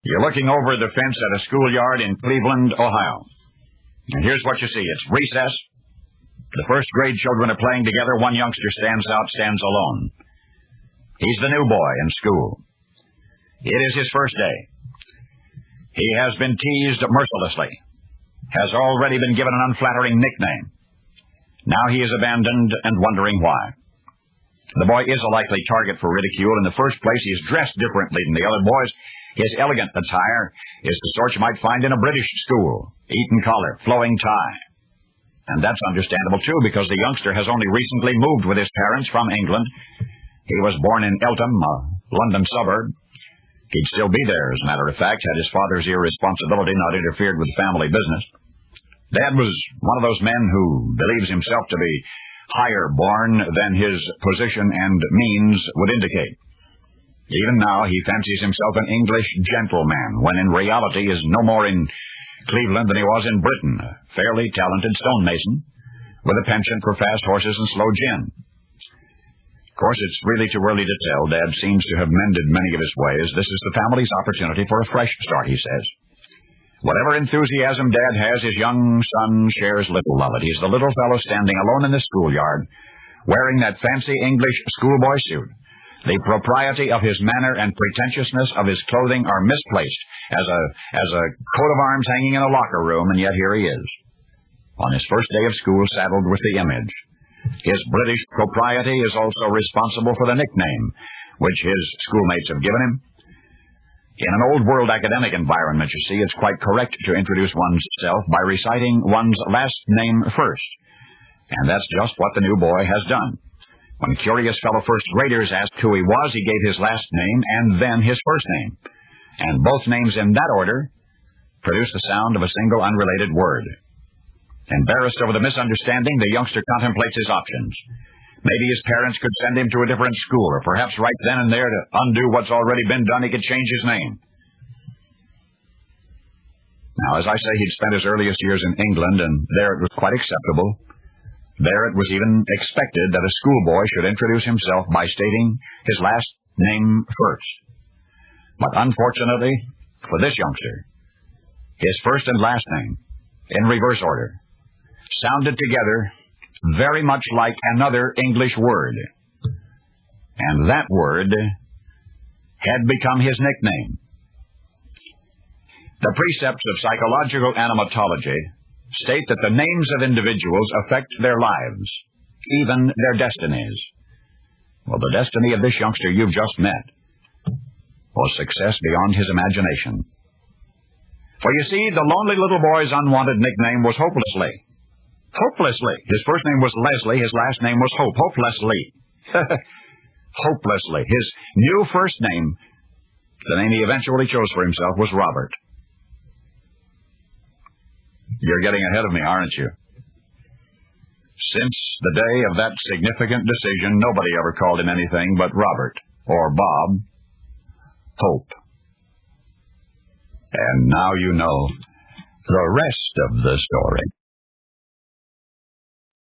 You're looking over the fence at a schoolyard in Cleveland, Ohio. And here's what you see. It's recess. The first grade children are playing together. One youngster stands alone. He's the new boy in school. It is his first day. He has been teased mercilessly, has already been given an unflattering nickname. Now he is abandoned and wondering why. The boy is a likely target for ridicule. In the first place, he is dressed differently than the other boys. His elegant attire is the sort you might find in a British school. Eton collar, flowing tie. And that's understandable, too, because the youngster has only recently moved with his parents from England. He was born in Eltham, a London suburb. He'd still be there, as a matter of fact, had his father's irresponsibility not interfered with family business. Dad was one of those men who believes himself to be higher born than his position and means would indicate. Even now, he fancies himself an English gentleman, when in reality is no more in Cleveland than he was in Britain, a fairly talented stonemason, with a penchant for fast horses and slow gin. Of course, it's really too early to tell. Dad seems to have mended many of his ways. This is the family's opportunity for a fresh start, he says. Whatever enthusiasm Dad has, his young son shares little of it. He's the little fellow standing alone in the schoolyard, wearing that fancy English schoolboy suit. The propriety of his manner and pretentiousness of his clothing are misplaced as a coat of arms hanging in a locker room, and yet here he is, on his first day of school, saddled with the image. His British propriety is also responsible for the nickname which his schoolmates have given him. In an old-world academic environment, you see, it's quite correct to introduce oneself by reciting one's last name first. And that's just what the new boy has done. When curious fellow first graders asked who he was, he gave his last name and then his first name. And both names in that order produce the sound of a single unrelated word. Embarrassed over the misunderstanding, the youngster contemplates his options. Maybe his parents could send him to a different school, or perhaps right then and there, to undo what's already been done, he could change his name. Now, as I say, he'd spent his earliest years in England, and there it was quite acceptable. There it was even expected that a schoolboy should introduce himself by stating his last name first. But unfortunately, for this youngster, his first and last name, in reverse order, sounded together very much like another English word. And that word had become his nickname. The precepts of psychological animatology state that the names of individuals affect their lives, even their destinies. Well, the destiny of this youngster you've just met was success beyond his imagination. For you see, the lonely little boy's unwanted nickname was Hopelessly. Hopelessly. His first name was Leslie. His last name was Hope. Hopelessly. Hopelessly. His new first name, the name he eventually chose for himself, was Robert. You're getting ahead of me, aren't you? Since the day of that significant decision, nobody ever called him anything but Robert, or Bob, Hope. And now you know the rest of the story.